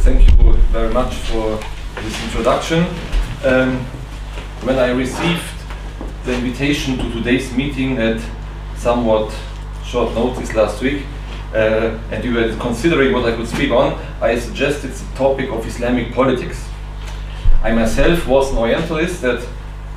thank you very much for this introduction. When I received the invitation to today's meeting at somewhat short notice last week, and you were considering what I could speak on, I suggested the topic of Islamic politics. I myself was an Orientalist at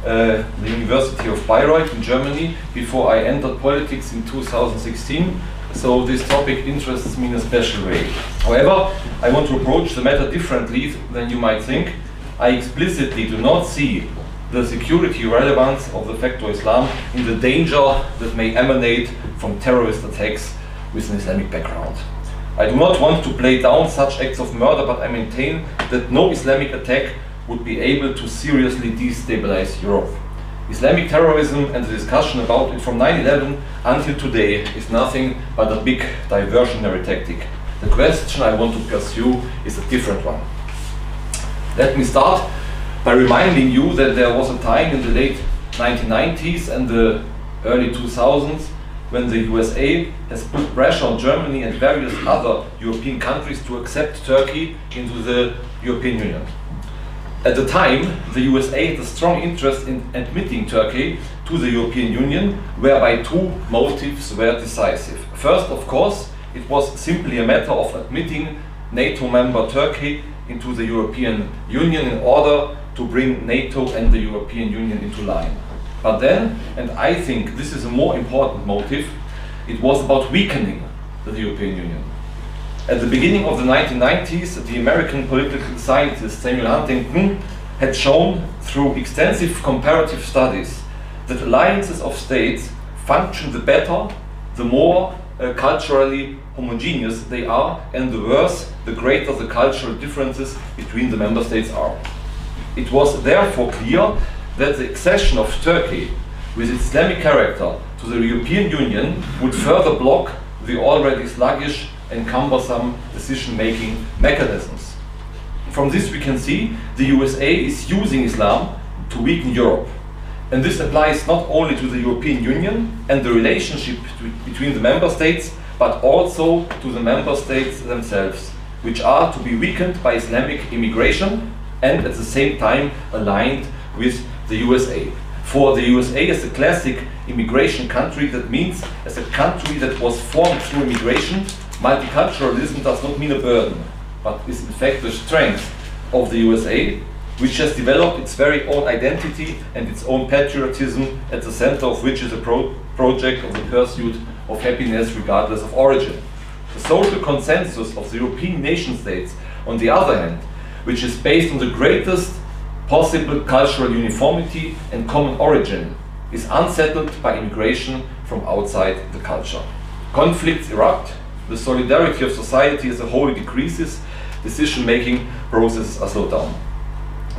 the University of Bayreuth in Germany before I entered politics in 2016, so this topic interests me in a special way. However, I want to approach the matter differently than you might think. I explicitly do not see the security relevance of the factor Islam in the danger that may emanate from terrorist attacks with an Islamic background. I do not want to play down such acts of murder, but I maintain that no Islamic attack would be able to seriously destabilize Europe. Islamic terrorism and the discussion about it from 9/11 until today is nothing but a big diversionary tactic. The question I want to pursue is a different one. Let me start by reminding you that there was a time in the late 1990s and the early 2000s when the USA has put pressure on Germany and various other European countries to accept Turkey into the European Union. At the time, the USA had a strong interest in admitting Turkey to the European Union, whereby two motives were decisive. First, of course, it was simply a matter of admitting NATO member Turkey into the European Union in order to bring NATO and the European Union into line. But then, and I think this is a more important motive, it was about weakening the European Union. At the beginning of the 1990s, the American political scientist Samuel Huntington had shown through extensive comparative studies that alliances of states function the better, the more culturally homogeneous they are, and the worse, the greater the cultural differences between the member states are. It was therefore clear that the accession of Turkey with its Islamic character to the European Union would further block the already sluggish and cumbersome decision-making mechanisms. From this we can see the USA is using Islam to weaken Europe. And this applies not only to the European Union and the relationship between the member states, but also to the member states themselves, which are to be weakened by Islamic immigration and at the same time aligned with the USA. For the USA as a classic immigration country, that means as a country that was formed through immigration, multiculturalism does not mean a burden, but is in fact the strength of the USA, which has developed its very own identity and its own patriotism, at the center of which is a project of the pursuit of happiness regardless of origin. The social consensus of the European nation states, on the other hand, which is based on the greatest possible cultural uniformity and common origin, is unsettled by immigration from outside the culture. Conflicts erupt, the solidarity of society as a whole decreases, decision-making processes are slowed down.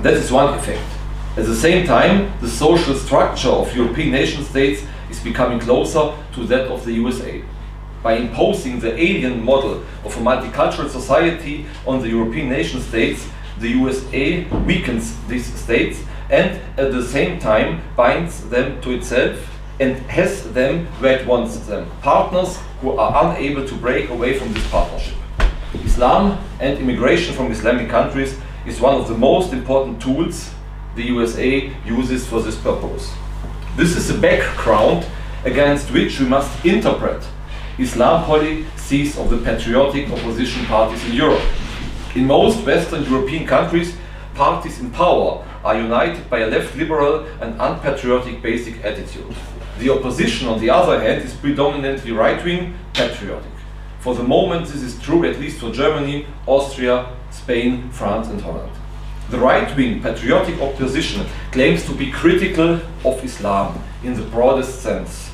That is one effect. At the same time, the social structure of European nation states is becoming closer to that of the USA. By imposing the alien model of a multicultural society on the European nation states, the USA weakens these states and at the same time binds them to itself and has them where it wants them, partners who are unable to break away from this partnership. Islam and immigration from Islamic countries is one of the most important tools the USA uses for this purpose. This is the background against which we must interpret Islam policies of the patriotic opposition parties in Europe. In most Western European countries, parties in power are united by a left liberal and unpatriotic basic attitude. The opposition, on the other hand, is predominantly right-wing patriotic. For the moment, this is true at least for Germany, Austria, Spain, France and Holland. The right-wing patriotic opposition claims to be critical of Islam in the broadest sense.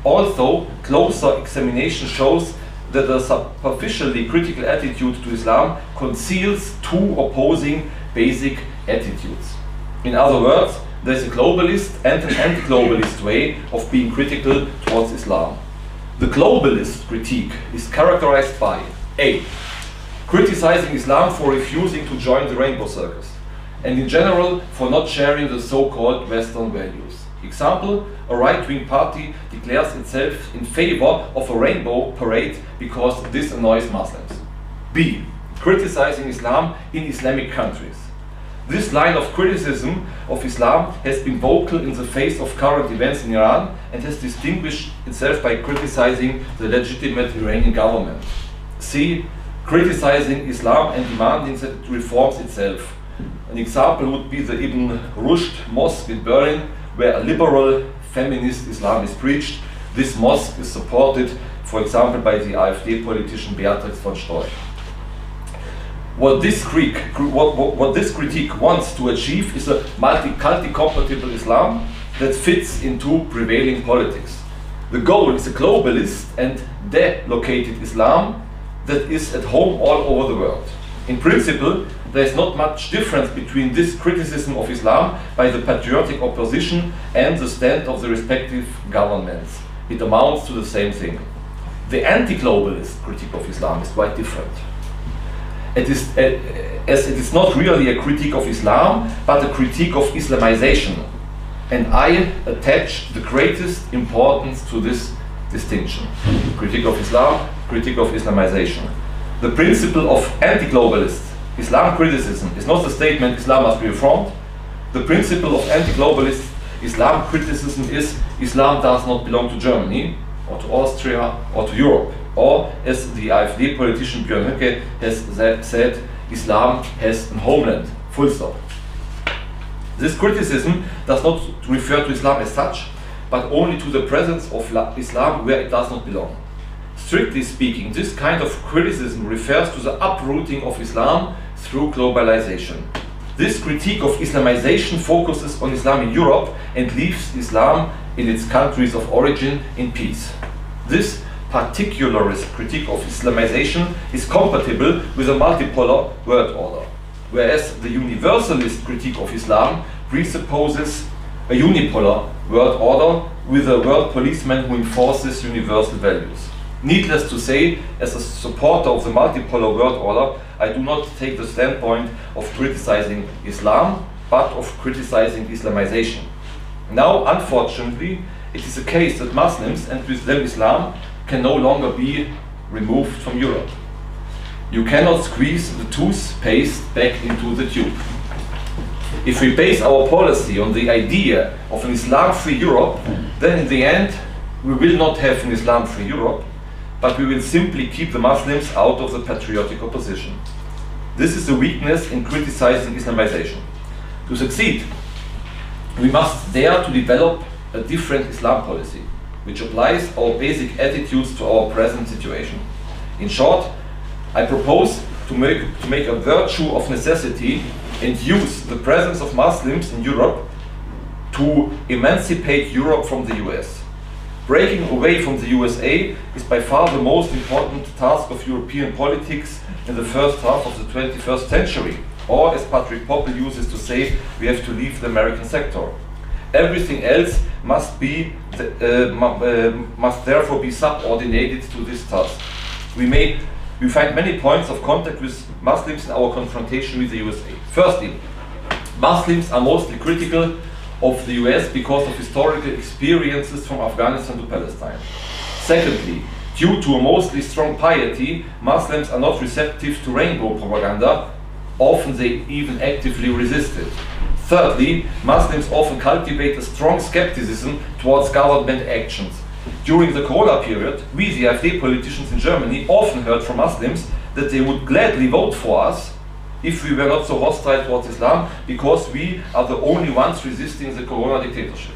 Although closer examination shows that a superficially critical attitude to Islam conceals two opposing basic attitudes. In other words, there is a globalist and an anti-globalist way of being critical towards Islam. The globalist critique is characterized by A. Criticizing Islam for refusing to join the rainbow circus, and in general for not sharing the so-called Western values. Example, a right-wing party declares itself in favor of a rainbow parade because this annoys Muslims. B. criticizing Islam in Islamic countries. This line of criticism of Islam has been vocal in the face of current events in Iran and has distinguished itself by criticizing the legitimate Iranian government. C. Criticizing Islam and demanding that it reforms itself. An example would be the Ibn Rushd Mosque in Berlin, where a liberal feminist Islam is preached. This mosque is supported, for example, by the AfD politician Beatrix von Storch. What this critique wants to achieve is a multi-compatible Islam that fits into prevailing politics. The goal is a globalist and delocated Islam that is at home all over the world. In principle, there is not much difference between this criticism of Islam by the patriotic opposition and the stand of the respective governments. It amounts to the same thing. The anti-globalist critique of Islam is quite different. As it is not really a critique of Islam, but a critique of Islamization. And I attach the greatest importance to this distinction. Critique of Islam, critique of Islamization. The principle of anti-globalist Islam criticism is not the statement Islam must be reformed. The principle of anti-globalist Islam criticism is Islam does not belong to Germany, or to Austria, or to Europe. Or, as the AfD politician Björn Höcke has said, Islam has a homeland, full stop. This criticism does not refer to Islam as such, but only to the presence of Islam where it does not belong. Strictly speaking, this kind of criticism refers to the uprooting of Islam through globalization. This critique of Islamization focuses on Islam in Europe and leaves Islam in its countries of origin in peace. This particularist critique of Islamization is compatible with a multipolar world order, whereas the universalist critique of Islam presupposes a unipolar world order with a world policeman who enforces universal values. Needless to say, as a supporter of the multipolar world order, I do not take the standpoint of criticizing Islam, but of criticizing Islamization. Now, unfortunately, it is a case that Muslims, and with them Islam, can no longer be removed from Europe. You cannot squeeze the toothpaste back into the tube. If we base our policy on the idea of an Islam-free Europe, then in the end we will not have an Islam-free Europe, but we will simply keep the Muslims out of the patriotic opposition. This is a weakness in criticizing Islamization. To succeed, we must dare to develop a different Islam policy, which applies our basic attitudes to our present situation. In short, I propose to make a virtue of necessity and use the presence of Muslims in Europe to emancipate Europe from the US. Breaking away from the USA is by far the most important task of European politics in the first half of the 21st century. Or, as Patrick Poppel uses to say, we have to leave the American sector. Everything else must therefore be subordinated to this task. We find many points of contact with Muslims in our confrontation with the USA. Firstly, Muslims are mostly critical of the US because of historical experiences from Afghanistan to Palestine. Secondly, due to a mostly strong piety, Muslims are not receptive to rainbow propaganda. Often they even actively resist it. Thirdly, Muslims often cultivate a strong skepticism towards government actions. During the Corona period, we, the AfD politicians in Germany, often heard from Muslims that they would gladly vote for us if we were not so hostile towards Islam, because we are the only ones resisting the Corona dictatorship.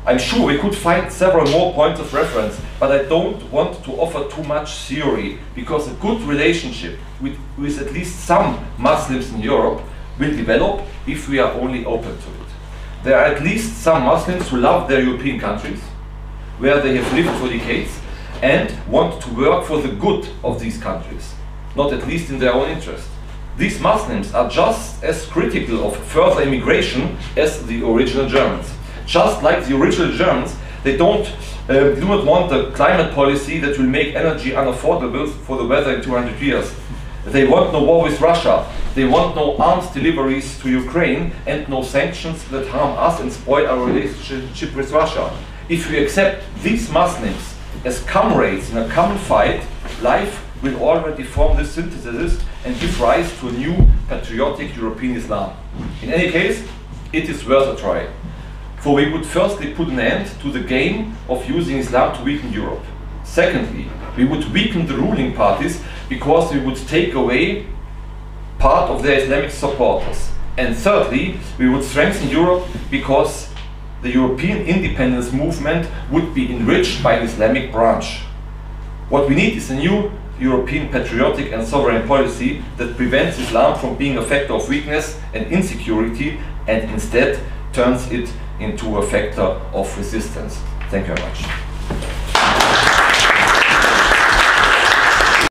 I'm sure we could find several more points of reference, but I don't want to offer too much theory, because a good relationship with at least some Muslims in Europe will develop if we are only open to it. There are at least some Muslims who love their European countries, where they have lived for decades, and want to work for the good of these countries, not at least in their own interest. These Muslims are just as critical of further immigration as the original Germans. Just like the original Germans, they do not want a climate policy that will make energy unaffordable for the weather in 200 years. They want no war with Russia. They want no arms deliveries to Ukraine and no sanctions that harm us and spoil our relationship with Russia. If we accept these Muslims as comrades in a common fight, life will already form this synthesis and give rise to a new patriotic European Islam. In any case, it is worth a try. For we would firstly put an end to the game of using Islam to weaken Europe. Secondly, we would weaken the ruling parties because we would take away part of their Islamic supporters. And thirdly, we would strengthen Europe because the European independence movement would be enriched by an Islamic branch. What we need is a new European patriotic and sovereign policy that prevents Islam from being a factor of weakness and insecurity and instead turns it into a factor of resistance. Thank you very much.